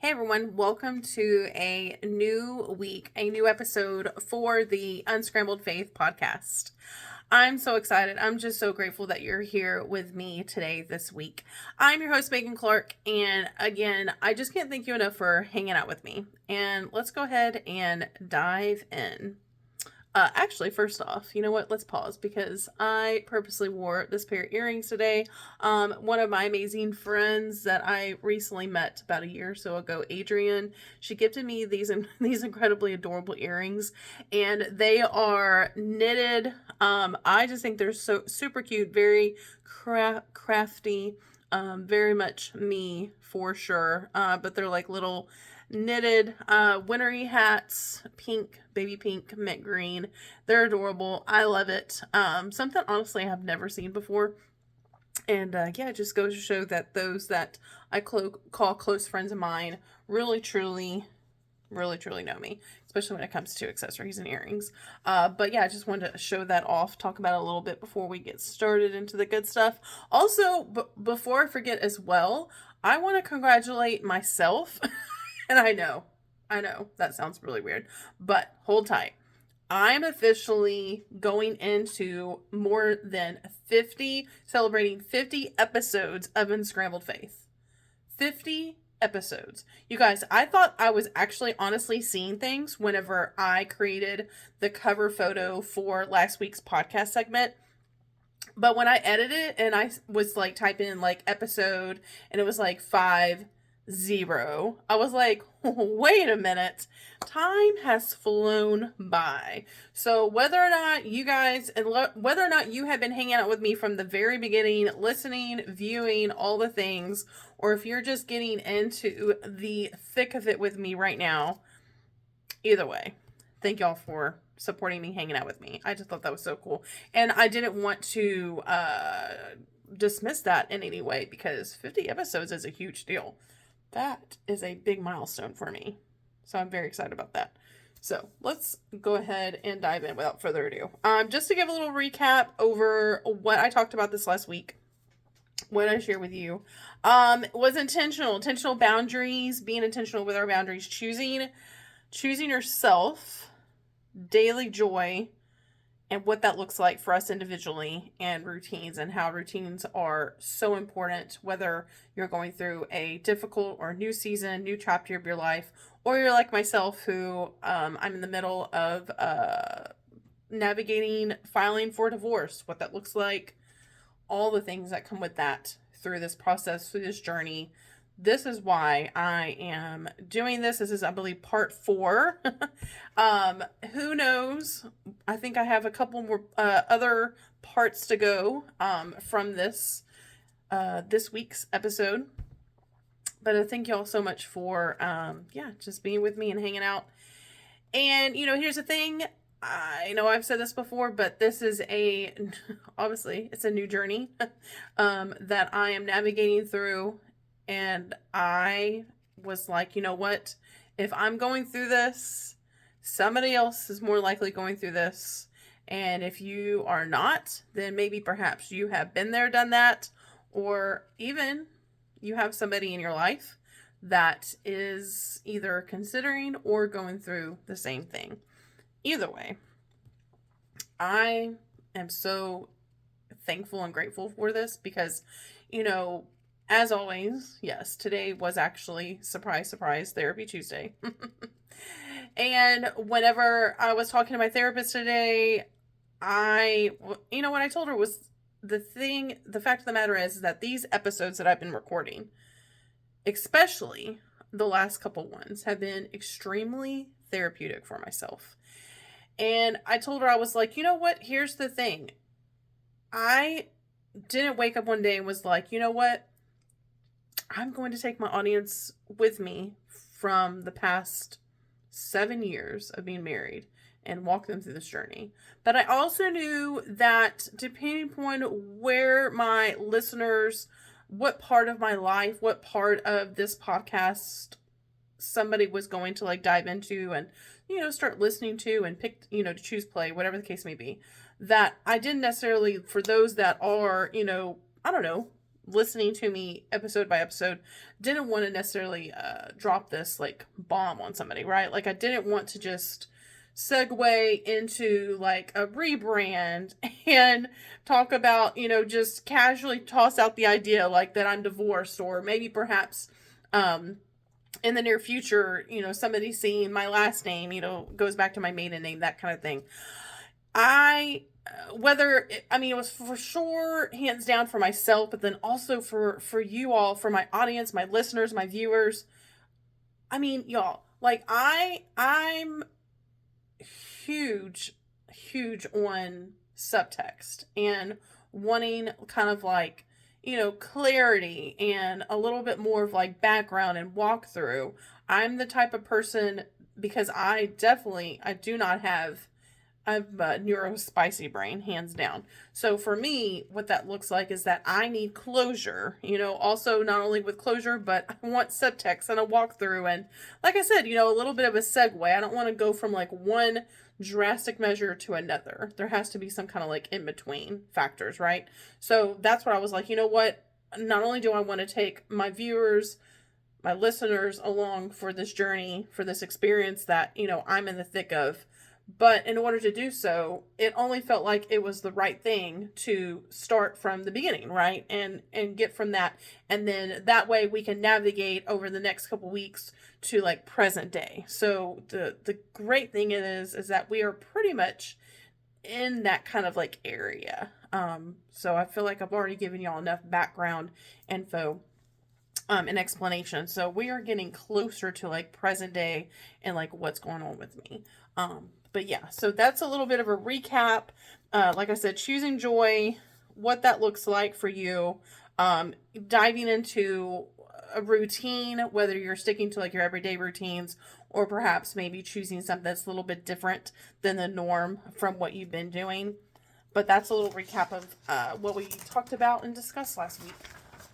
Hey everyone, welcome to a new week, a new episode for the Unscrambled Faith podcast. I'm so excited. I'm just so grateful that you're here with me today this week. I'm your host, Megan Clark, and again, I just can't thank you enough for hanging out with me. And let's go ahead and dive in. Actually, first off, you know what? Let's pause because I purposely wore this pair of earrings today. One of my amazing friends that I recently met about a year or so ago, Adrian, she gifted me these incredibly adorable earrings, and they are knitted. I just think they're so super cute, very crafty, very much me for sure. But they're like little knitted wintry hats, baby pink, mint green. They're adorable. I love it. Something honestly I have never seen before. And yeah, it just goes to show that those that I call close friends of mine really truly know me, especially when it comes to accessories and earrings. But yeah, I just wanted to show that off, talk about it a little bit before we get started into the good stuff. Also, before I forget as well, I want to congratulate myself. And I know, that sounds really weird, but hold tight. I'm officially going into more than celebrating 50 episodes of Unscrambled Faith. 50 episodes. You guys, I thought I was actually honestly seeing things whenever I created the cover photo for last week's podcast segment. But when I edited it and I was like typing in like episode and it was like 50, I was like, wait a minute, time has flown by. So whether or not you guys, and whether or not you have been hanging out with me from the very beginning, listening, viewing, all the things, or if you're just getting into the thick of it with me right now, either way, thank y'all for supporting me, hanging out with me. I just thought that was so cool. And I didn't want to dismiss that in any way because 50 episodes is a huge deal. That is a big milestone for me. So I'm very excited about that. So let's go ahead and dive in without further ado. Just to give a little recap over what I talked about this last week, what I shared with you, was intentional boundaries, being intentional with our boundaries, choosing yourself, daily joy, and what that looks like for us individually, and routines, and how routines are so important, whether you're going through a difficult or new season, new chapter of your life, or you're like myself who I'm in the middle of navigating filing for divorce, what that looks like, all the things that come with that through this process, through this journey. This is why I am doing this. This is, I believe, part 4. Who knows? I think I have a couple more other parts to go from this week's episode. But I thank y'all so much for just being with me and hanging out. And here's the thing. I know I've said this before, but this is obviously it's a new journey that I am navigating through. And I was like, you know what? If I'm going through this, somebody else is more likely going through this. And if you are not, then maybe perhaps you have been there, done that, or even you have somebody in your life that is either considering or going through the same thing. Either way, I am so thankful and grateful for this because, as always, yes, today was actually, surprise, Therapy Tuesday. And whenever I was talking to my therapist today, what I told her was the fact of the matter is that these episodes that I've been recording, especially the last couple ones, have been extremely therapeutic for myself. And I told her, I was like, you know what? Here's the thing. I didn't wake up one day and was like, you know what? I'm going to take my audience with me from the past 7 years of being married and walk them through this journey. But I also knew that depending upon where my listeners, what part of my life, what part of this podcast somebody was going to like dive into and, start listening to and pick, to choose play, whatever the case may be, that I didn't necessarily, for those that are, I don't know, listening to me episode by episode, didn't want to necessarily drop this like bomb on somebody, right? Like I didn't want to just segue into like a rebrand and talk about, just casually toss out the idea like that I'm divorced, or maybe perhaps in the near future, somebody seeing my last name, goes back to my maiden name, that kind of thing. It was for sure hands down for myself, but then also for you all, for my audience, my listeners, my viewers. I mean, y'all, like I'm huge on subtext and wanting kind of like, clarity and a little bit more of like background and walkthrough. I'm the type of person, because I do not have, I'm a neurospicy brain, hands down. So for me, what that looks like is that I need closure, also not only with closure, but I want subtext and a walkthrough. And like I said, a little bit of a segue. I don't want to go from like one drastic measure to another. There has to be some kind of like in between factors, right? So that's what I was like, you know what? Not only do I want to take my viewers, my listeners along for this journey, for this experience that, I'm in the thick of, but in order to do so, it only felt like it was the right thing to start from the beginning, right? And get from that. And then that way we can navigate over the next couple weeks to like present day. So the great thing is that we are pretty much in that kind of like area. So I feel like I've already given y'all enough background info and explanation. So we are getting closer to like present day and like what's going on with me. But yeah, so that's a little bit of a recap. Like I said, choosing joy, what that looks like for you, diving into a routine, whether you're sticking to like your everyday routines, or perhaps maybe choosing something that's a little bit different than the norm from what you've been doing. But that's a little recap of what we talked about and discussed last week.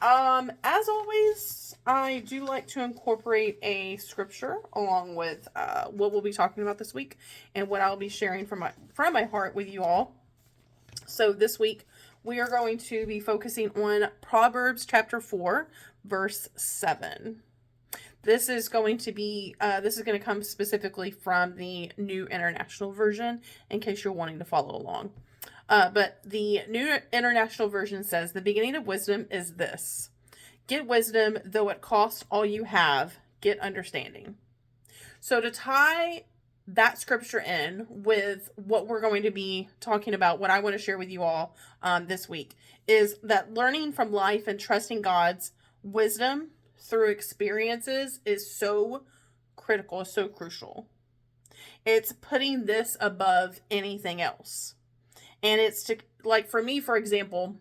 As always, I do like to incorporate a scripture along with what we'll be talking about this week and what I'll be sharing from my heart with you all. So this week we are going to be focusing on Proverbs chapter 4, verse 7. This is going to come specifically from the New International Version, in case you're wanting to follow along. But the New International Version says, the beginning of wisdom is this: get wisdom, though it cost all you have, get understanding. So to tie that scripture in with what we're going to be talking about, what I want to share with you all this week, is that learning from life and trusting God's wisdom through experiences is so critical, so crucial. It's putting this above anything else. And it's to, like, for me, for example,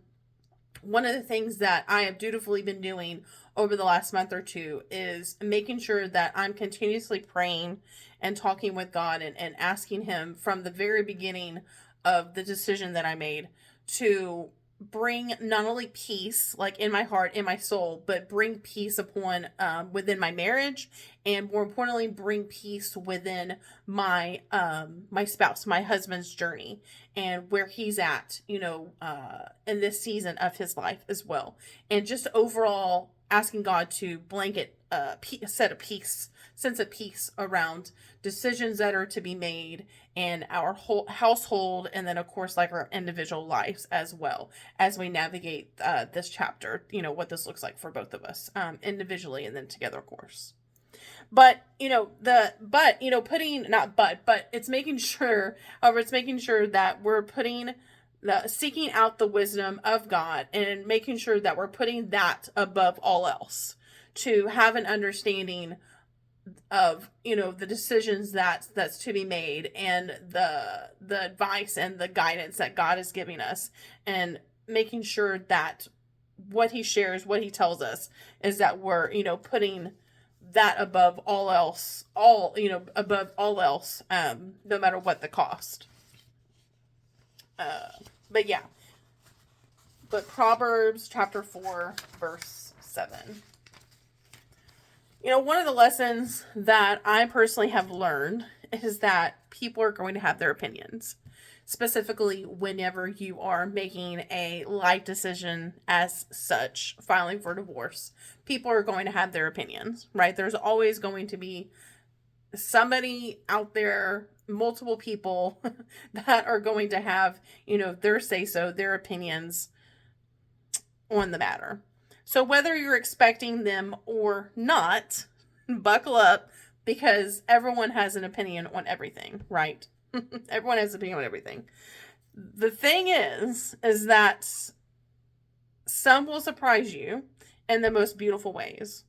one of the things that I have dutifully been doing over the last month or two is making sure that I'm continuously praying and talking with God and asking Him from the very beginning of the decision that I made to bring not only peace, like in my heart, in my soul, but bring peace upon within my marriage, and more importantly, bring peace within my my spouse, my husband's journey, and where he's at, in this season of his life as well, and just overall asking God to blanket a sense of peace around decisions that are to be made in our whole household, and then of course like our individual lives as well as we navigate this chapter, what this looks like for both of us, individually and then together, of course. But it's making sure that we're putting seeking out the wisdom of God and making sure that we're putting that above all else, to have an understanding of the decisions that's to be made, and the advice and the guidance that God is giving us, and making sure that what He shares, what He tells us, is that we're putting that above all else, no matter what the cost. But Proverbs chapter 4, verse 7. One of the lessons that I personally have learned is that people are going to have their opinions. specifically whenever you are making a life decision as such, filing for divorce. People are going to have their opinions, right? There's always going to be somebody out there, multiple people that are going to have, their say so, their opinions on the matter. So whether you're expecting them or not, buckle up, because everyone has an opinion on everything, right? Everyone has an opinion on everything. The thing is that some will surprise you in the most beautiful ways.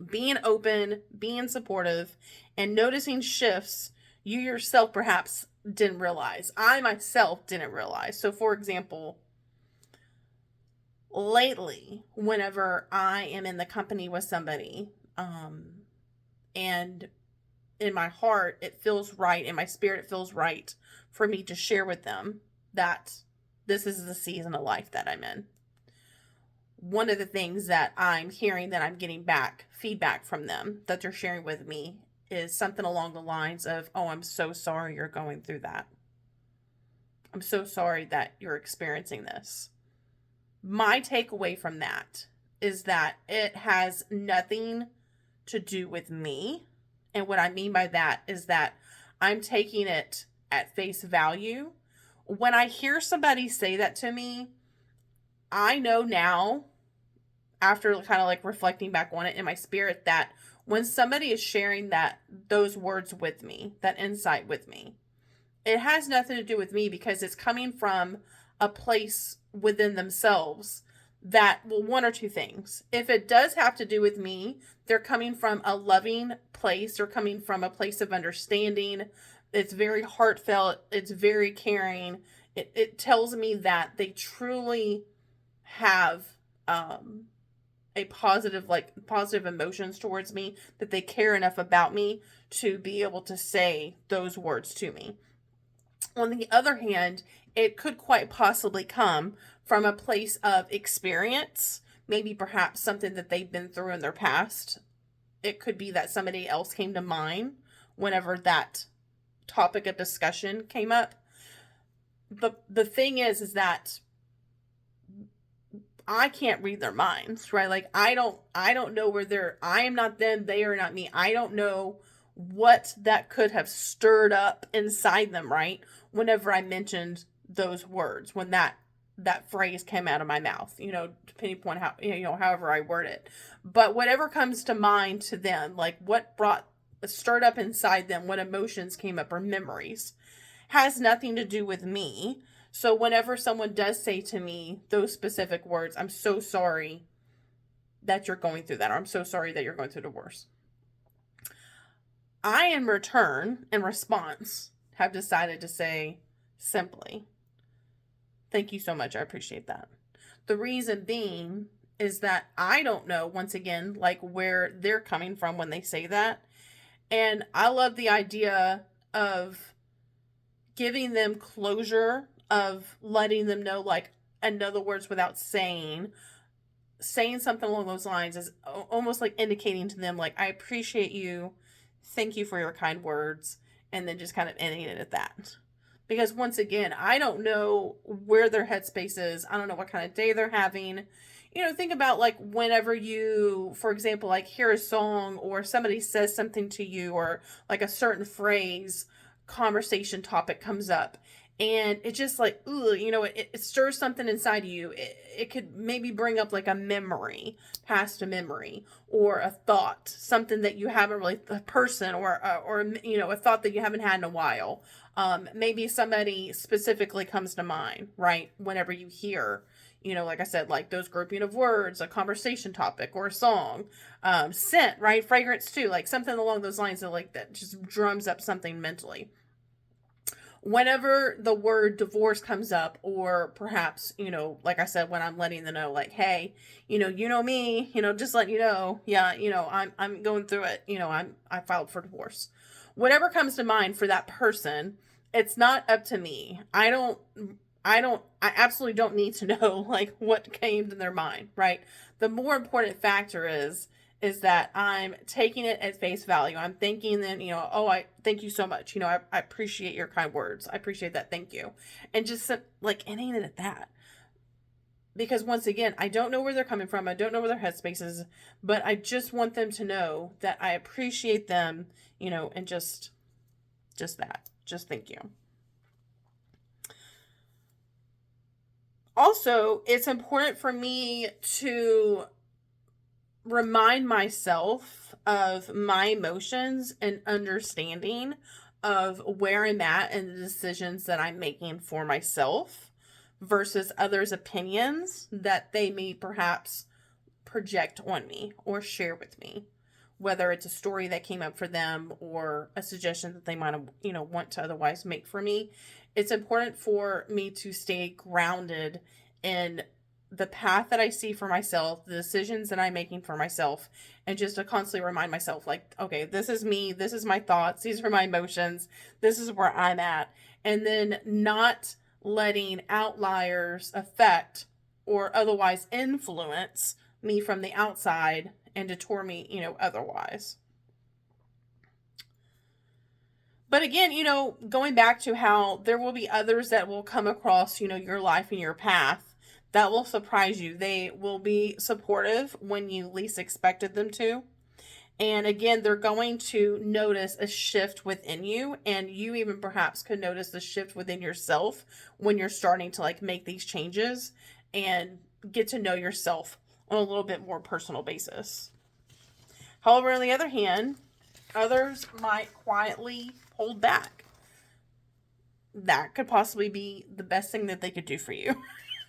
Being open, being supportive, and noticing shifts you yourself perhaps didn't realize. I myself didn't realize. So, for example, lately, whenever I am in the company with somebody, and in my heart, it feels right, in my spirit, it feels right for me to share with them that this is the season of life that I'm in. One of the things that I'm hearing, that I'm getting back feedback from them that they're sharing with me, is something along the lines of, oh, I'm so sorry you're going through that. I'm so sorry that you're experiencing this. My takeaway from that is that it has nothing to do with me. And what I mean by that is that I'm taking it at face value. When I hear somebody say that to me, I know now, after kind of like reflecting back on it in my spirit, that when somebody is sharing those words with me, that insight with me, it has nothing to do with me, because it's coming from a place within themselves that, well, one or two things. If it does have to do with me, they're coming from a loving place, or coming from a place of understanding. It's very heartfelt. It's very caring. It tells me that they truly have a positive emotions towards me, that they care enough about me to be able to say those words to me. On the other hand, it could quite possibly come from a place of experience, maybe perhaps something that they've been through in their past. It could be that somebody else came to mind whenever that topic of discussion came up. The thing is that I can't read their minds, right? Like I don't know where I am not them, they are not me. I don't know what that could have stirred up inside them, right? Whenever I mentioned those words, when that phrase came out of my mouth, depending upon how, however I word it. But whatever comes to mind to them, like what stirred up inside them, what emotions came up or memories, has nothing to do with me. So whenever someone does say to me those specific words, I'm so sorry that you're going through that, or I'm so sorry that you're going through divorce, I, in response, have decided to say simply, thank you so much. I appreciate that. The reason being is that I don't know, once again, like where they're coming from when they say that. And I love the idea of giving them closure, of letting them know, like, in other words, without saying something along those lines, is almost like indicating to them, like, I appreciate you. Thank you for your kind words. And then just kind of ending it at that. Because once again, I don't know where their headspace is. I don't know what kind of day they're having. Think about like whenever you, for example, like hear a song or somebody says something to you, or like a certain phrase, conversation topic comes up, and it just like, ooh, it stirs something inside of you. It could maybe bring up like a memory, past a memory, or a thought, something that you haven't really, a person, or a thought that you haven't had in a while. Maybe somebody specifically comes to mind, right? Whenever you hear, like I said, like those grouping of words, a conversation topic or a song, scent, right? Fragrance too, like something along those lines, that just drums up something mentally. Whenever the word divorce comes up, or perhaps, like I said, when I'm letting them know, like, hey, me, just let you know, yeah, I'm going through it, I filed for divorce. Whatever comes to mind for that person, it's not up to me. I absolutely don't need to know like what came to their mind, right? The more important factor is is that I'm taking it at face value. I'm thinking then, oh, I thank you so much. I appreciate your kind words. I appreciate that. Thank you. And just like, it ain't it at that. Because once again, I don't know where they're coming from. I don't know where their headspace is, but I just want them to know that I appreciate them, and just that. Just thank you. Also, it's important for me to remind myself of my emotions and understanding of where I'm at and the decisions that I'm making for myself versus others' opinions that they may perhaps project on me or share with me, whether it's a story that came up for them or a suggestion that they might have, want to otherwise make for me. It's important for me to stay grounded in the path that I see for myself, the decisions that I'm making for myself, and just to constantly remind myself, like, okay, this is me, this is my thoughts, these are my emotions, this is where I'm at. And then not letting outliers affect or otherwise influence me from the outside and detour me, otherwise. But again, going back to how there will be others that will come across, your life and your path that will surprise you. They will be supportive when you least expected them to. And again, they're going to notice a shift within you, and you even perhaps could notice the shift within yourself when you're starting to like make these changes and get to know yourself on a little bit more personal basis. However, on the other hand, others might quietly hold back. That could possibly be the best thing that they could do for you.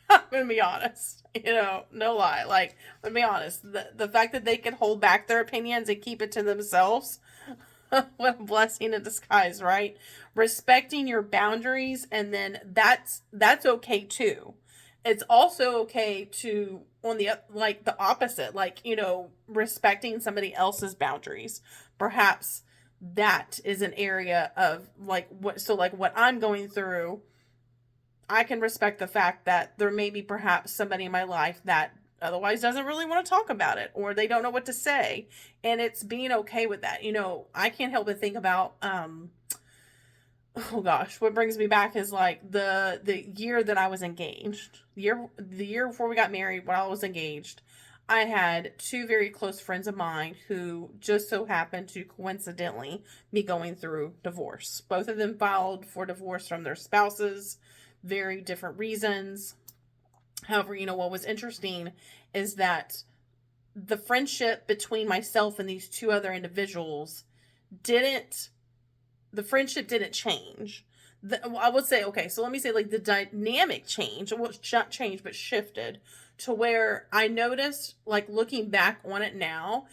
I'm gonna be honest. No lie. Like, I'm gonna be honest. The fact that they can hold back their opinions and keep it to themselves, what a blessing in disguise, right? Respecting your boundaries, and then that's okay too. It's also okay to, on the like the opposite, like, respecting somebody else's boundaries. Perhaps that is an area of like what I'm going through. I can respect the fact that there may be perhaps somebody in my life that otherwise doesn't really want to talk about it, or they don't know what to say, and it's being okay with that. I can't help but think about oh gosh, what brings me back is like the year that I was engaged. The year before we got married, while I was engaged, I had two very close friends of mine who just so happened to coincidentally be going through divorce. Both of them filed for divorce from their spouses, very different reasons. However, what was interesting is that the friendship between myself and these two other individuals didn't the friendship didn't change. I would say, okay, so let me say like the dynamic change, well, not change, but shifted to where I noticed, like looking back on it now,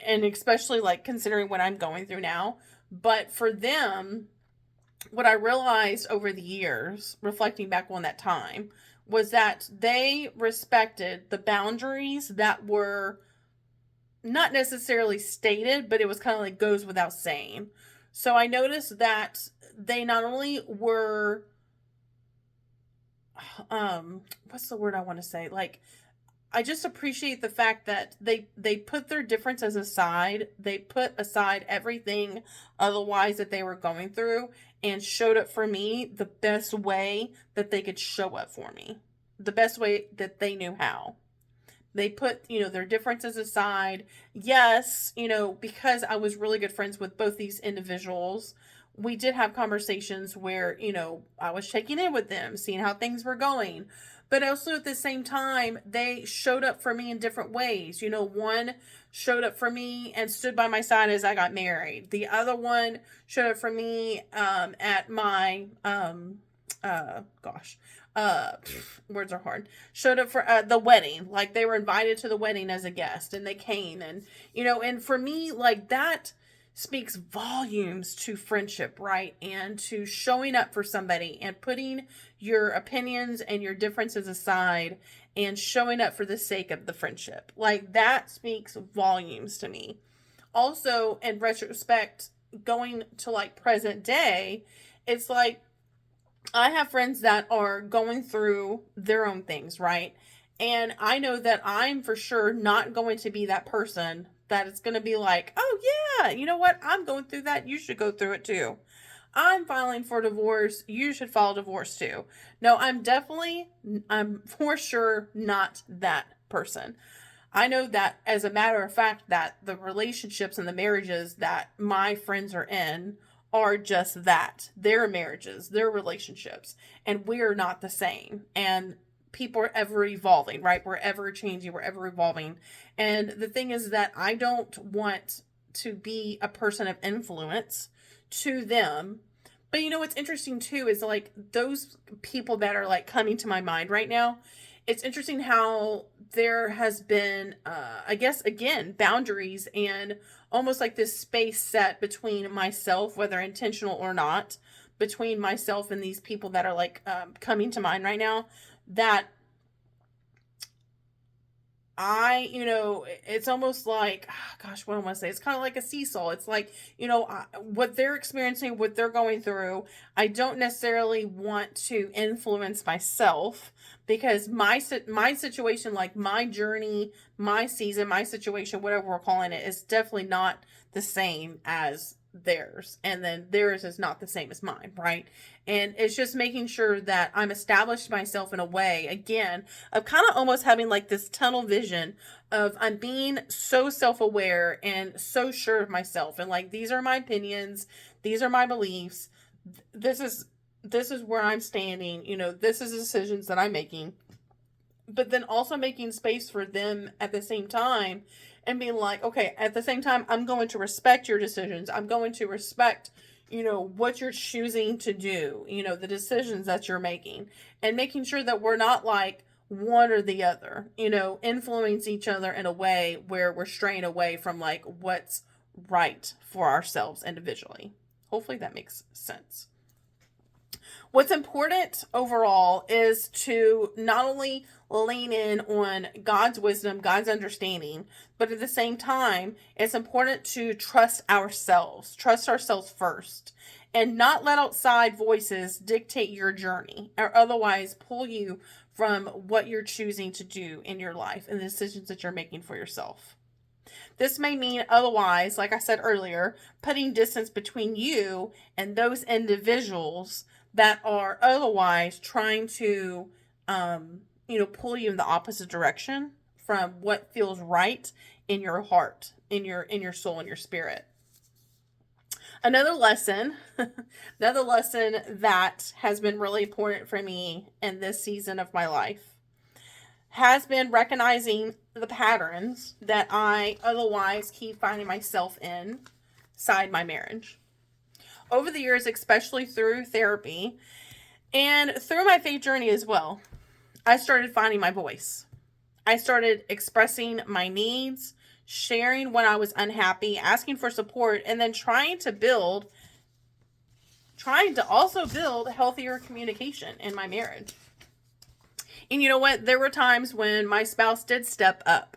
and especially like considering what I'm going through now, but for them, what I realized over the years, reflecting back on that time, was that they respected the boundaries that were not necessarily stated, but it was kind of like goes without saying. So I noticed that they not only were, what's the word I want to say? Like, I just appreciate the fact that they put their differences aside. They put aside everything otherwise that they were going through and showed up for me the best way that they could show up for me. The best way that they knew how. They put, their differences aside. Yes, because I was really good friends with both these individuals, we did have conversations where, I was checking in with them, seeing how things were going. But also at the same time, they showed up for me in different ways. One showed up for me and stood by my side as I got married. The other one showed up for me at my, gosh, words are hard, showed up for the wedding. Like, they were invited to the wedding as a guest and they came, and and for me, like, that speaks volumes to friendship, right? And to showing up for somebody and putting your opinions and your differences aside and showing up for the sake of the friendship. Like, that speaks volumes to me. Also, in retrospect, going to like present day, it's like I have friends that are going through their own things, right? And I know that I'm for sure not going to be that person that it's going to be like, oh yeah, you know what? I'm going through that. You should go through it too. I'm filing for divorce. You should file divorce too. No, I'm for sure not that person. I know that as a matter of fact that the relationships and the marriages that my friends are in are just that. Their marriages, their relationships, and we're not the same. And people are ever evolving, right? We're ever changing, we're ever evolving. And the thing is that I don't want to be a person of influence to them. But you know what's interesting too is like those people that are like coming to my mind right now. It's interesting how there has been, I guess, again, boundaries and almost like this space set between myself, whether intentional or not, between myself and these people that are like coming to mind right now. That it's almost like, gosh, what do I want to say? It's kind of like a seesaw. It's like, what they're experiencing, what they're going through. I don't necessarily want to influence myself because my situation, like my journey, my season, my situation, whatever we're calling it, is definitely not the same as theirs. And then theirs is not the same as mine, right? And it's just making sure that I'm established myself in a way, again, of kind of almost having like this tunnel vision of I'm being so self-aware and so sure of myself. And like, these are my opinions. These are my beliefs. This is where I'm standing. This is the decisions that I'm making. But then also making space for them at the same time and being like, okay, at the same time, I'm going to respect your decisions. I'm going to respect, what you're choosing to do, the decisions that you're making, and making sure that we're not like one or the other, influence each other in a way where we're straying away from like what's right for ourselves individually. Hopefully that makes sense. What's important overall is to not only lean in on God's wisdom, God's understanding, but at the same time, it's important to trust ourselves first, and not let outside voices dictate your journey or otherwise pull you from what you're choosing to do in your life and the decisions that you're making for yourself. This may mean otherwise, like I said earlier, putting distance between you and those individuals that are otherwise trying to, pull you in the opposite direction from what feels right in your heart, in your soul, in your spirit. Another lesson that has been really important for me in this season of my life has been recognizing the patterns that I otherwise keep finding myself in inside my marriage. Over the years, especially through therapy and through my faith journey as well, I started finding my voice. I started expressing my needs, sharing when I was unhappy, asking for support, and then trying to also build healthier communication in my marriage. And you know what? There were times when my spouse did step up.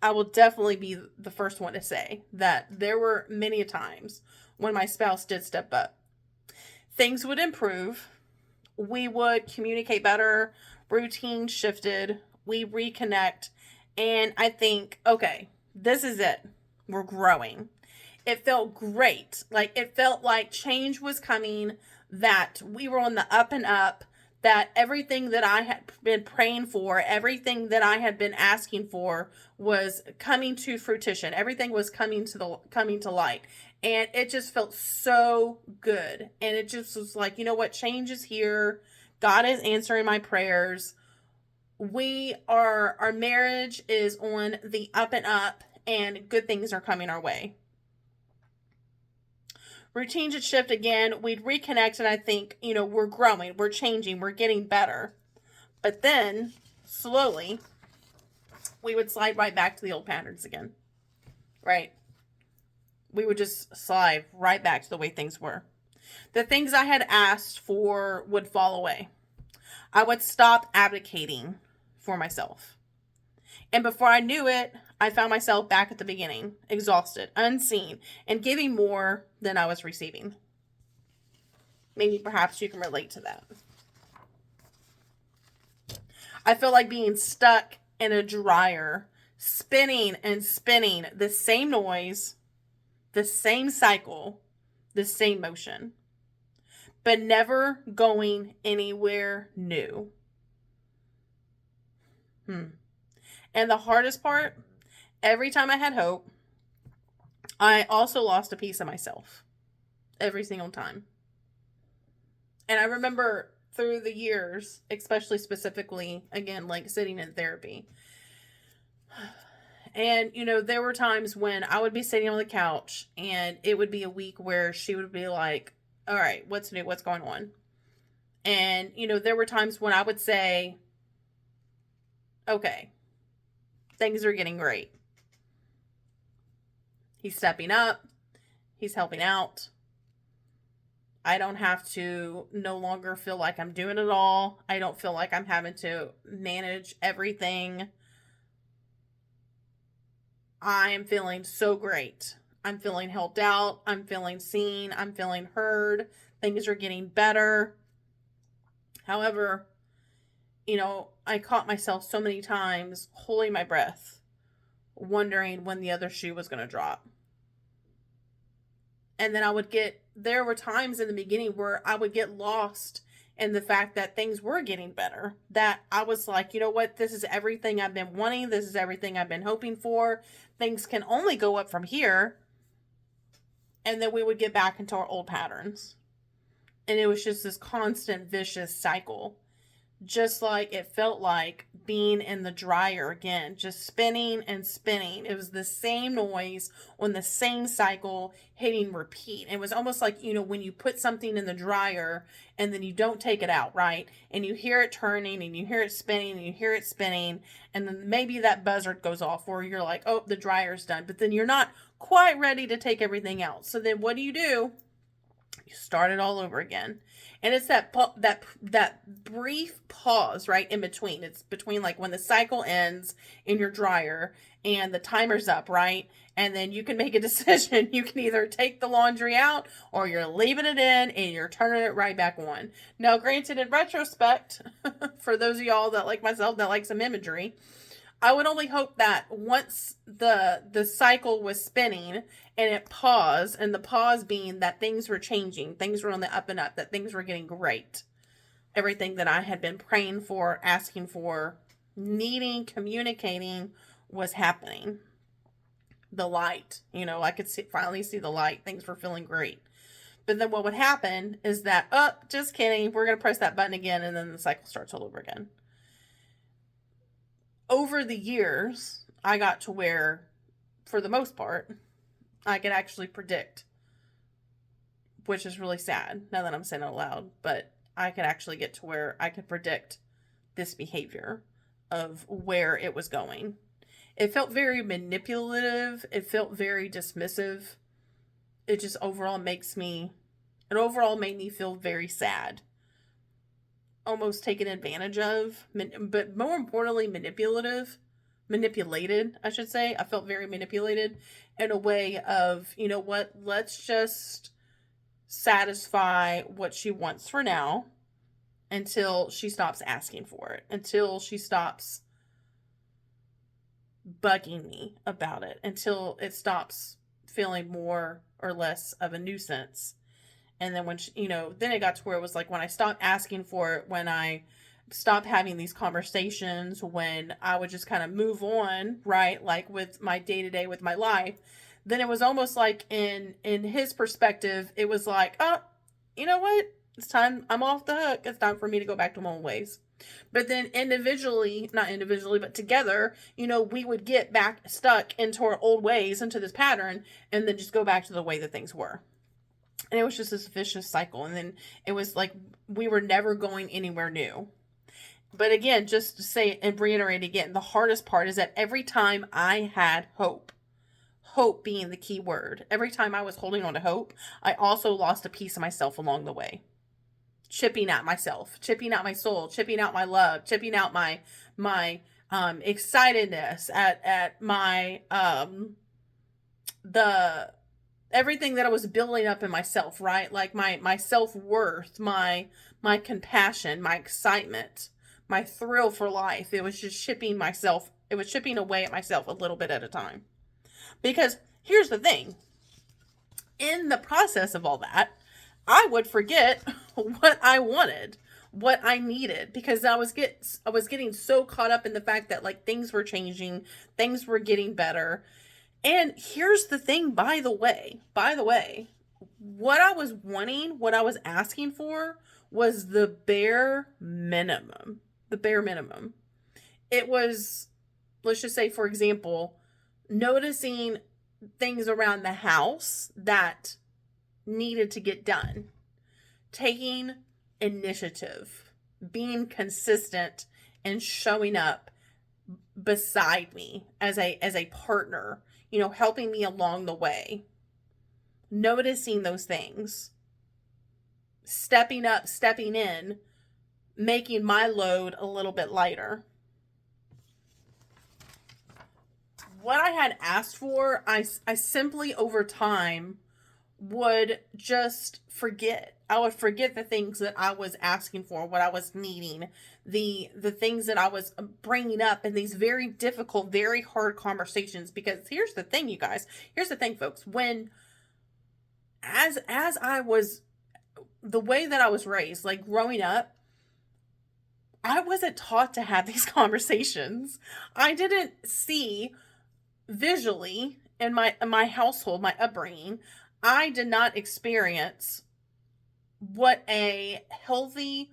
I will definitely be the first one to say that there were many times when my spouse did step up. Things would improve. We would communicate better. Routine shifted. We reconnect. And I think, okay, this is it. We're growing. It felt great. Like it felt like change was coming, that we were on the up and up, that everything that I had been praying for, everything that I had been asking for was coming to fruition. Everything was coming to light. And it just felt so good. And it just was like, you know what? Change is here. God is answering my prayers. Our marriage is on the up and up, and good things are coming our way. Routines would shift again. We'd reconnect, and I think, we're growing, we're changing, we're getting better. But then, slowly, we would slide right back to the old patterns again. Right? We would just slide right back to the way things were. The things I had asked for would fall away. I would stop advocating for myself. And before I knew it, I found myself back at the beginning, exhausted, unseen, and giving more than I was receiving. Maybe perhaps you can relate to that. I feel like being stuck in a dryer, spinning and spinning the same noise, the same cycle, the same motion, but never going anywhere new. And the hardest part, every time I had hope, I also lost a piece of myself. Every single time. And I remember through the years, especially specifically, again, like sitting in therapy. And, there were times when I would be sitting on the couch and it would be a week where she would be like, all right, what's new? What's going on? And, there were times when I would say, okay, things are getting great. He's stepping up. He's helping out. I don't have to no longer feel like I'm doing it all. I don't feel like I'm having to manage everything. I am feeling so great. I'm feeling helped out. I'm feeling seen. I'm feeling heard. Things are getting better. However, I caught myself so many times holding my breath, wondering when the other shoe was going to drop. And then there were times in the beginning where I would get lost in the fact that things were getting better. That I was like, you know what? This is everything I've been wanting. This is everything I've been hoping for. Things can only go up from here. And then we would get back into our old patterns. And it was just this constant vicious cycle. Just like it felt like being in the dryer again, just spinning and spinning. It was the same noise on the same cycle hitting repeat. It was almost like, when you put something in the dryer and then you don't take it out, right? And you hear it turning and you hear it spinning and you hear it spinning. And then maybe that buzzer goes off or you're like, oh, the dryer's done. But then you're not quite ready to take everything out. So then what do? You start it all over again. And it's that brief pause right in between. It's between like when the cycle ends in your dryer and the timer's up, right? And then you can make a decision. You can either take the laundry out or you're leaving it in and you're turning it right back on. Now, granted, in retrospect, for those of y'all that like myself that like some imagery, I would only hope that once the cycle was spinning and it paused, and the pause being that things were changing, things were on the up and up, that things were getting great. Everything that I had been praying for, asking for, needing, communicating was happening. The light, I could finally see the light. Things were feeling great. But then what would happen is that, oh, just kidding, we're going to press that button again, and then the cycle starts all over again. Over the years, I got to where, for the most part, I could actually predict, which is really sad now that I'm saying it out loud, but I could actually get to where I could predict this behavior of where it was going. It felt very manipulative. It felt very dismissive. It just overall made me feel very sad. Almost taken advantage of, but more importantly, manipulated, I should say. I felt very manipulated in a way of, let's just satisfy what she wants for now until she stops asking for it, until she stops bugging me about it, until it stops feeling more or less of a nuisance. And then when then it got to where it was like when I stopped asking for it, when I stopped having these conversations, when I would just kind of move on, right? Like with my day-to-day, with my life, then it was almost like in his perspective, it was like, oh, you know what? It's time. I'm off the hook. It's time for me to go back to my own ways. But then not individually, but together, we would get back stuck into our old ways, into this pattern, and then just go back to the way that things were. And it was just this vicious cycle. And then it was like we were never going anywhere new. But again, just to say and reiterate again, the hardest part is that every time I had hope being the key word, every time I was holding on to hope, I also lost a piece of myself along the way. Chipping at myself, chipping out my soul, chipping out my love, chipping out my excitedness, at my the everything that I was building up in myself, right? Like my self-worth, my compassion, my excitement, my thrill for life. It was just chipping away at myself a little bit at a time. Because here's the thing, in the process of all that, I would forget what I wanted, what I needed, because I was getting so caught up in the fact that like things were changing, things were getting better. And here's the thing, by the way, what I was wanting, what I was asking for was the bare minimum. The bare minimum. It was, let's just say, for example, noticing things around the house that needed to get done, taking initiative, being consistent, and showing up beside me as a partner, helping me along the way, noticing those things, stepping up, stepping in, making my load a little bit lighter. What I had asked for, I simply over time would just forget. I would forget the things that I was asking for, what I was needing, the things that I was bringing up in these very difficult, very hard conversations. Because here's the thing, you guys. Here's the thing, folks. As I was, the way that I was raised, like growing up, I wasn't taught to have these conversations. I didn't see visually in my household, my upbringing, I did not experience what a healthy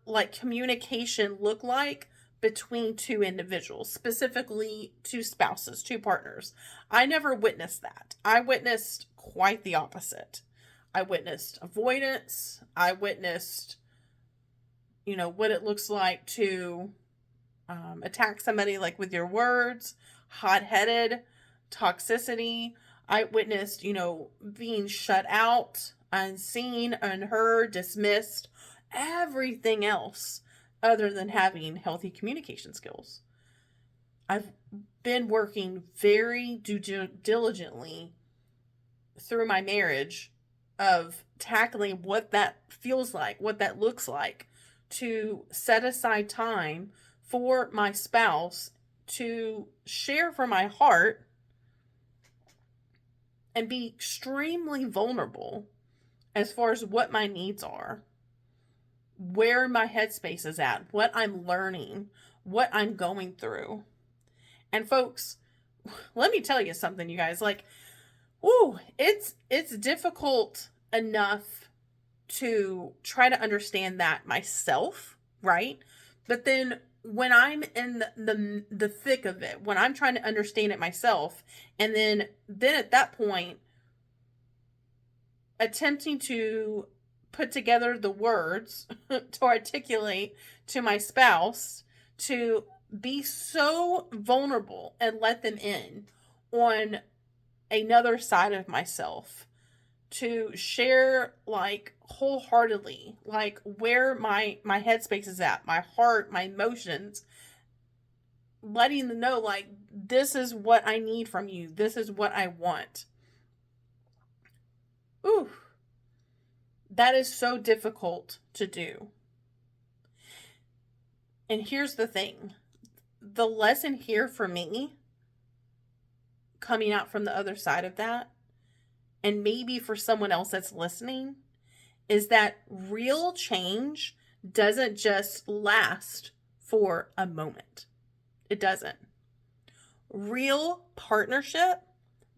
like communication looked like between two individuals, specifically two spouses, two partners. I never witnessed that. I witnessed quite the opposite. I witnessed avoidance. I witnessed, what it looks like to attack somebody like with your words, hot-headed, toxicity. I witnessed, being shut out, unseen, unheard, dismissed, everything else other than having healthy communication skills. I've been working very diligently through my marriage of tackling what that feels like, what that looks like, to set aside time for my spouse to share from my heart and be extremely vulnerable as far as what my needs are, where my headspace is at, what I'm learning, what I'm going through. And folks, let me tell you something, you guys, like, it's difficult enough to try to understand that myself, right? But then when I'm in the thick of it, when I'm trying to understand it myself, and then at that point, attempting to put together the words to articulate to my spouse, to be so vulnerable and let them in on another side of myself, to share like wholeheartedly, like where my headspace is at, my heart, my emotions, letting them know like, this is what I need from you. This is what I want. Ooh, that is so difficult to do. And here's the thing. The lesson here for me, coming out from the other side of that, and maybe for someone else that's listening, is that real change doesn't just last for a moment. It doesn't. Real partnership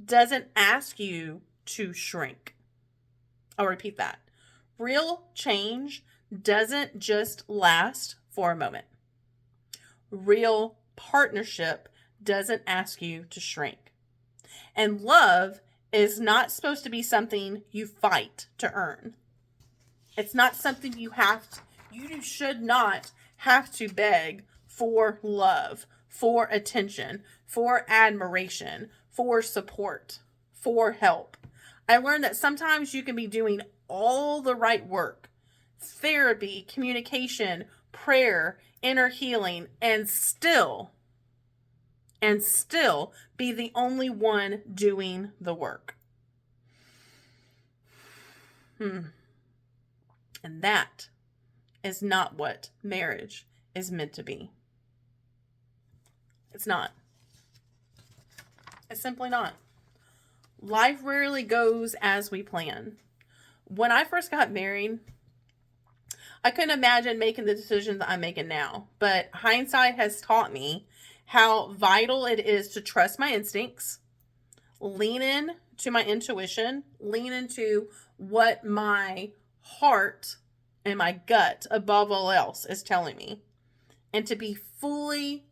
doesn't ask you to shrink. I'll repeat that. Real change doesn't just last for a moment. Real partnership doesn't ask you to shrink. And love is not supposed to be something you fight to earn. It's not something you should not have to beg for love, for attention, for admiration, for support, for help. I learned that sometimes you can be doing all the right work, therapy, communication, prayer, inner healing, and still be the only one doing the work. And that is not what marriage is meant to be. It's not. It's simply not. Life rarely goes as we plan. When I first got married, I couldn't imagine making the decisions that I'm making now. But hindsight has taught me how vital it is to trust my instincts, lean in to my intuition, lean into what my heart and my gut, above all else, is telling me, and to be fully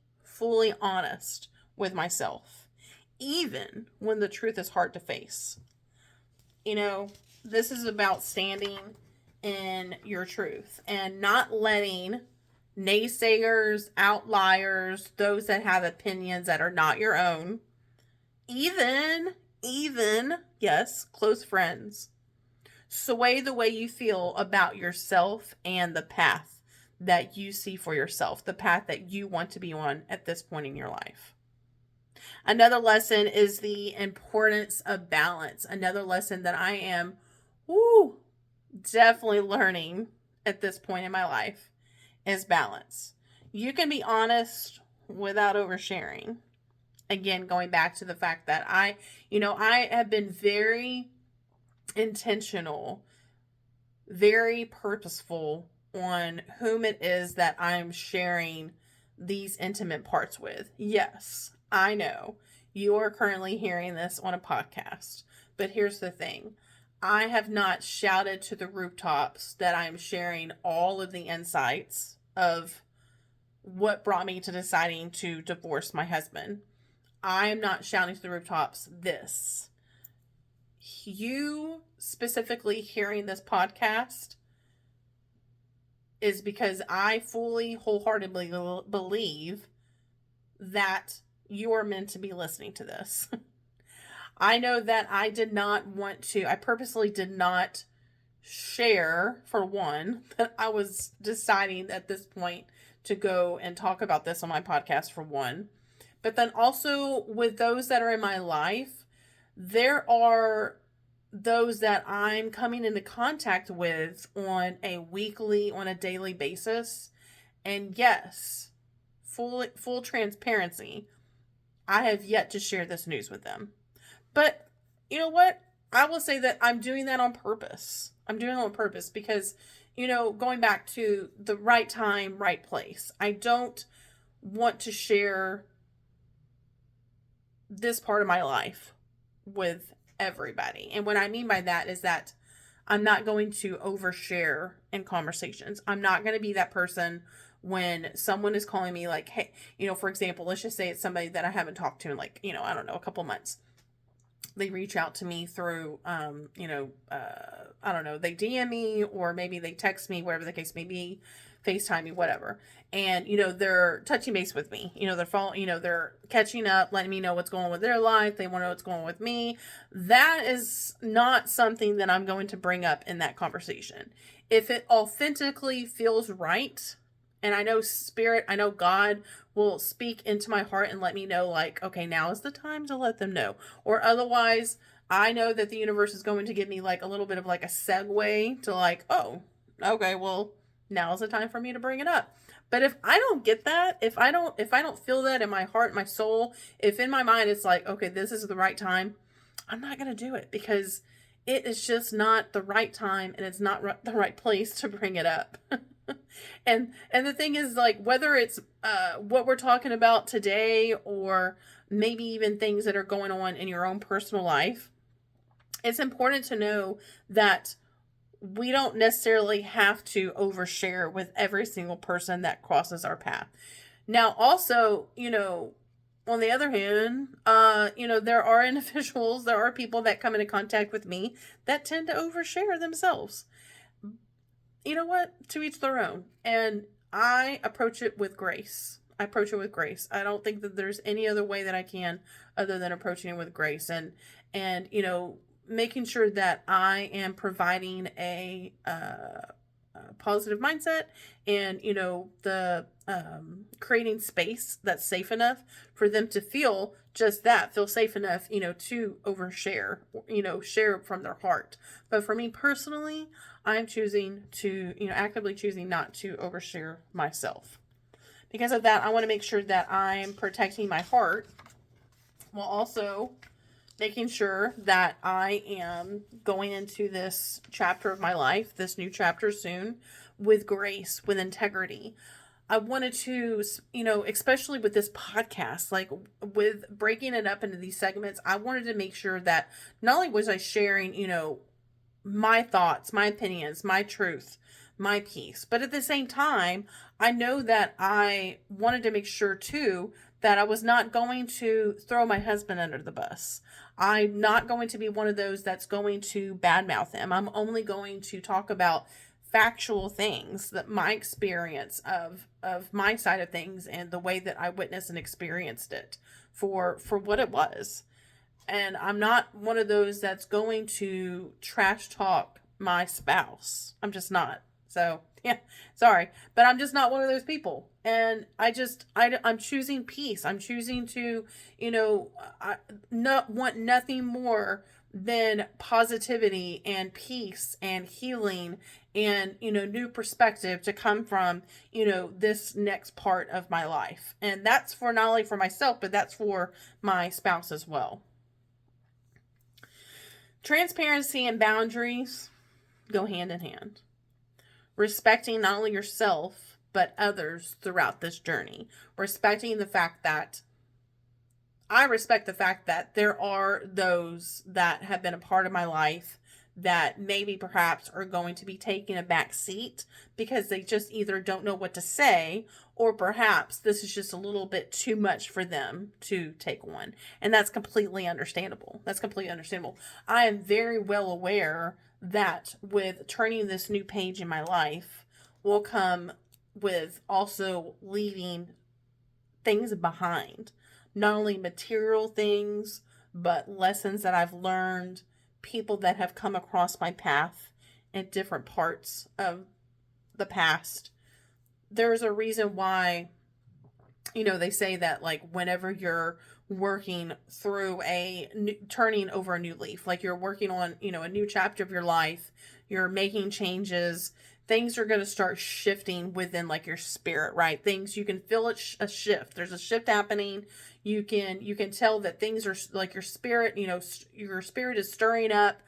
honest with myself, even when the truth is hard to face. You know, this is about standing in your truth and not letting naysayers, outliers, those that have opinions that are not your own, even, yes, close friends, sway the way you feel about yourself and the path that you see for yourself, the path that you want to be on at this point in your life. Another lesson is the importance of balance. Another lesson that I am definitely learning at this point in my life is balance. You can be honest without oversharing. Again, going back to the fact that I have been very intentional, very purposeful on whom it is that I'm sharing these intimate parts with. Yes, I know you are currently hearing this on a podcast, but here's the thing. I have not shouted to the rooftops that I'm sharing all of the insights of what brought me to deciding to divorce my husband. I am not shouting to the rooftops this. You specifically hearing this podcast is because I fully, wholeheartedly believe that you are meant to be listening to this. I know that I purposely did not share, for one, that I was deciding at this point to go and talk about this on my podcast, for one. But then also with those that are in my life, there are those that I'm coming into contact with on a daily basis. And yes, full transparency, I have yet to share this news with them. But you know what? I will say that I'm doing that on purpose. I'm doing it on purpose because, going back to the right time, right place. I don't want to share this part of my life with everybody. And what I mean by that is that I'm not going to overshare in conversations. I'm not going to be that person when someone is calling me like, hey, for example, let's just say it's somebody that I haven't talked to in like, I don't know, a couple months. They reach out to me through, I don't know, they DM me or maybe they text me, whatever the case may be, FaceTime me, whatever. And, they're touching base with me. They're following, they're catching up, letting me know what's going on with their life. They want to know what's going on with me. That is not something that I'm going to bring up in that conversation. If it authentically feels right, and I know God will speak into my heart and let me know, like, okay, now is the time to let them know. Or otherwise, I know that the universe is going to give me like a little bit of like a segue to like, oh, okay, well, now is the time for me to bring it up. But if I don't get that, if I don't feel that in my heart, my soul, if in my mind it's like, okay, this is the right time, I'm not going to do it because it is just not the right time and it's not the right place to bring it up. And the thing is, like, whether it's what we're talking about today or maybe even things that are going on in your own personal life, it's important to know that we don't necessarily have to overshare with every single person that crosses our path. Now, also, on the other hand, there are individuals, there are people that come into contact with me that tend to overshare themselves. You know what? To each their own. And I approach it with grace. I don't think that there's any other way that I can other than approaching it with grace and making sure that I am providing a positive mindset and, the creating space that's safe enough for them to feel safe enough, to overshare, share from their heart. But for me personally, I'm choosing to, actively choosing not to overshare myself. because of that, I want to make sure that I'm protecting my heart while also making sure that I am going into this chapter of my life, this new chapter soon, with grace, with integrity. I wanted to, especially with this podcast, like with breaking it up into these segments, I wanted to make sure that not only was I sharing, my thoughts, my opinions, my truth, my peace, but at the same time, I know that I wanted to make sure too that I was not going to throw my husband under the bus. I'm not going to be one of those that's going to badmouth him. I'm only going to talk about factual things, that my experience of my side of things and the way that I witnessed and experienced it for what it was. And I'm not one of those that's going to trash talk my spouse. I'm just not. So, yeah, sorry, but I'm just not one of those people. And I'm choosing peace. I'm choosing to, I not want nothing more than positivity and peace and healing and, new perspective to come from, this next part of my life. And that's for not only for myself, but that's for my spouse as well. Transparency and boundaries go hand in hand. Respecting not only yourself, but others throughout this journey. Respecting the fact that I respect the fact that there are those that have been a part of my life that maybe perhaps are going to be taking a back seat because they just either don't know what to say, or perhaps this is just a little bit too much for them to take on. And that's completely understandable. I am very well aware that with turning this new page in my life will come with also leaving things behind. Not only material things, but lessons that I've learned, people that have come across my path in different parts of the past. There's a reason why, they say that like whenever you're working through turning over a new leaf, like you're working on, a new chapter of your life, you're making changes, things are going to start shifting within like your spirit, right? Things, you can feel it, a shift. There's a shift happening. You can tell that things are like your spirit, your spirit is stirring up.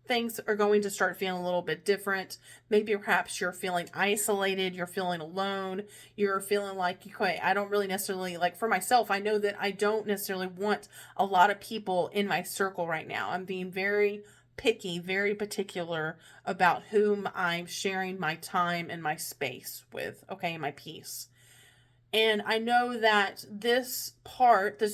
Things are going to start feeling a little bit different. Maybe perhaps you're feeling isolated. You're feeling alone. You're feeling like, okay, I don't really necessarily, like for myself, I know that I don't necessarily want a lot of people in my circle right now. I'm being very picky, very particular about whom I'm sharing my time and my space with, okay, my peace. And I know that this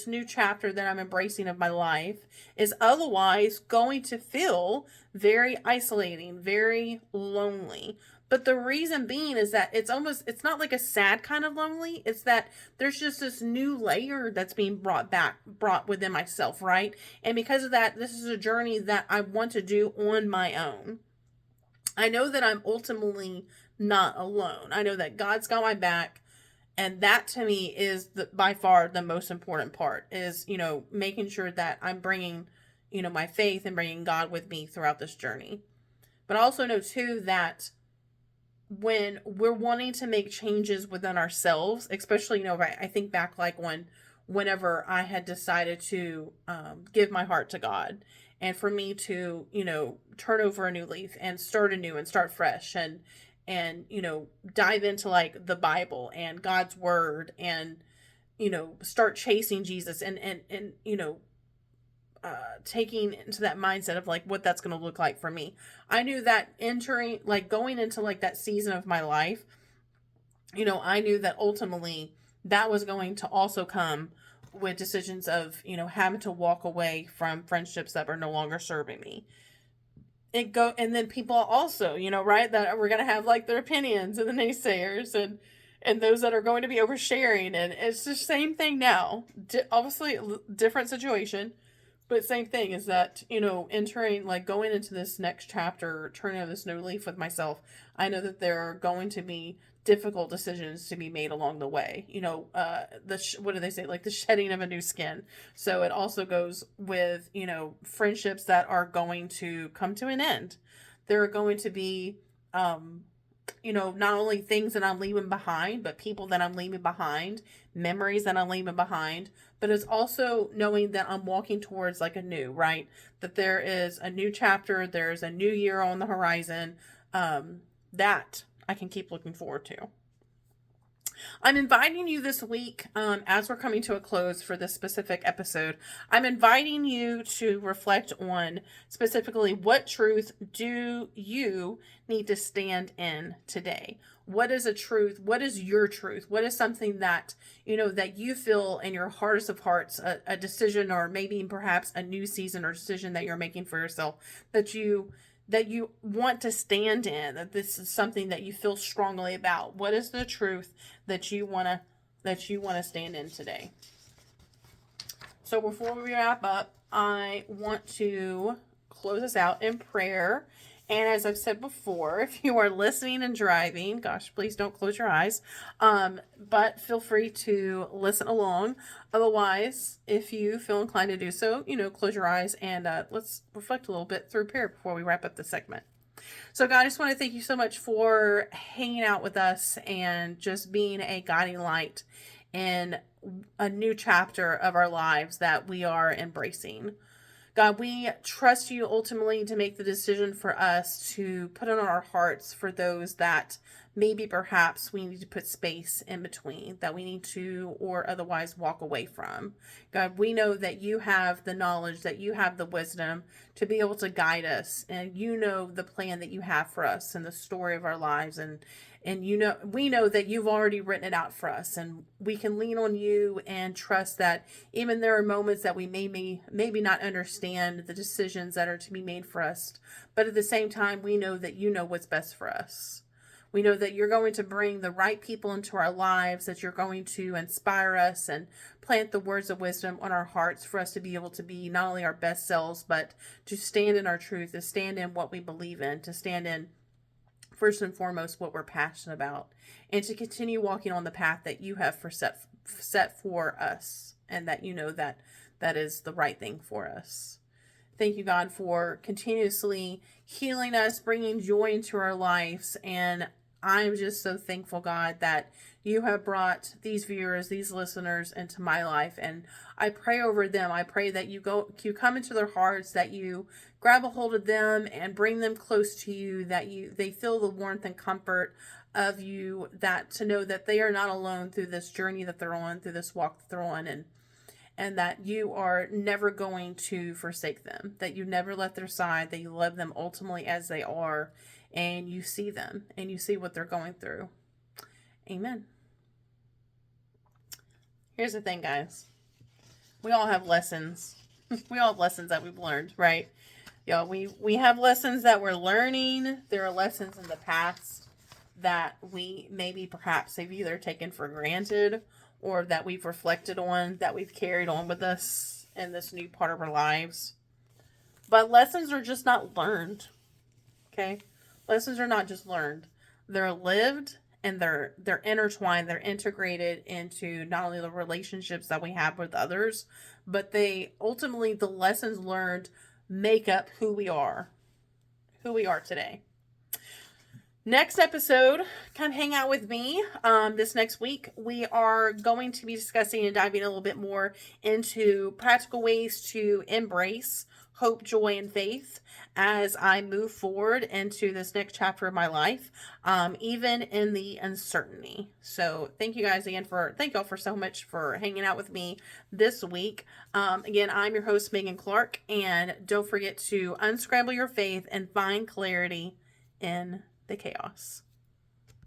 new chapter that I'm embracing of my life is otherwise going to feel very isolating, very lonely. But the reason being is that it's not like a sad kind of lonely. It's that there's just this new layer that's being brought within myself, right? And because of that, this is a journey that I want to do on my own. I know that I'm ultimately not alone. I know that God's got my back. And that to me is by far the most important part is, making sure that I'm bringing, my faith and bringing God with me throughout this journey. But I also know too that when we're wanting to make changes within ourselves, especially, I think back like whenever I had decided to give my heart to God, and for me to, turn over a new leaf and start anew and start fresh and dive into like the Bible and God's word and, start chasing Jesus and taking into that mindset of like what that's going to look like for me. I knew that going into like that season of my life, I knew that ultimately that was going to also come with decisions of, having to walk away from friendships that were no longer serving me. And then people also, right, that we're going to have like their opinions and the naysayers and those that are going to be oversharing. And it's the same thing now. Obviously, different situation, but same thing is that, entering, like going into this next chapter, turning on this new leaf with myself, I know that there are going to be difficult decisions to be made along the way. What do they say? Like the shedding of a new skin. So it also goes with, friendships that are going to come to an end. There are going to be not only things that I'm leaving behind, but people that I'm leaving behind, memories that I'm leaving behind, but it's also knowing that I'm walking towards like a new, right? That there is a new chapter, there's a new year on the horizon, that I can keep looking forward to. I'm inviting you this week, as we're coming to a close for this specific episode, I'm inviting you to reflect on specifically what truth do you need to stand in today? What is a truth? What is your truth? What is something that, that you feel in your hardest of hearts, a decision or maybe perhaps a new season or decision that you're making for yourself that you want to stand in, that this is something that you feel strongly about? What is the truth that you want to stand in today? So before we wrap up, I want to close us out in prayer. And as I've said before, if you are listening and driving, gosh, please don't close your eyes. But feel free to listen along. Otherwise, if you feel inclined to do so, close your eyes and let's reflect a little bit through prayer before we wrap up the segment. So God, I just want to thank you so much for hanging out with us and just being a guiding light in a new chapter of our lives that we are embracing. God, we trust you ultimately to make the decision for us to put on our hearts for those that maybe perhaps we need to put space in between, that we need to or otherwise walk away from. God, we know that you have the knowledge, that you have the wisdom to be able to guide us, and you know the plan that you have for us and the story of our lives, and we know that you've already written it out for us, and we can lean on you and trust that even there are moments that we maybe not understand the decisions that are to be made for us, but at the same time, we know that you know what's best for us. We know that you're going to bring the right people into our lives, that you're going to inspire us and plant the words of wisdom on our hearts for us to be able to be not only our best selves, but to stand in our truth, to stand in what we believe in, to stand in first and foremost what we're passionate about, and to continue walking on the path that you have set for us, and that that is the right thing for us. Thank you, God, for continuously healing us, bringing joy into our lives, and I'm just so thankful, God, that you have brought these viewers, these listeners into my life, and I pray over them. I pray that you come into their hearts, that you grab a hold of them and bring them close to you, that they feel the warmth and comfort of you, that to know that they are not alone through this journey that they're on, through this walk that they're on, and that you are never going to forsake them, that you never let their side, that you love them ultimately as they are, and you see them, and you see what they're going through. Amen. Here's the thing, guys. We all have lessons. We all have lessons that we've learned, right? We have lessons that we're learning. There are lessons in the past that we maybe perhaps have either taken for granted or that we've reflected on, that we've carried on with us in this new part of our lives. But lessons are just not learned. Okay? Lessons are not just learned. They're lived, and they're intertwined. They're integrated into not only the relationships that we have with others, but the lessons learned make up who we are today. Next episode, come hang out with me. This next week, we are going to be discussing and diving a little bit more into practical ways to embrace hope, joy, and faith as I move forward into this next chapter of my life, even in the uncertainty. So thank you guys again thank y'all for so much for hanging out with me this week. Again, I'm your host, Megan Clark, and don't forget to unscramble your faith and find clarity in the chaos.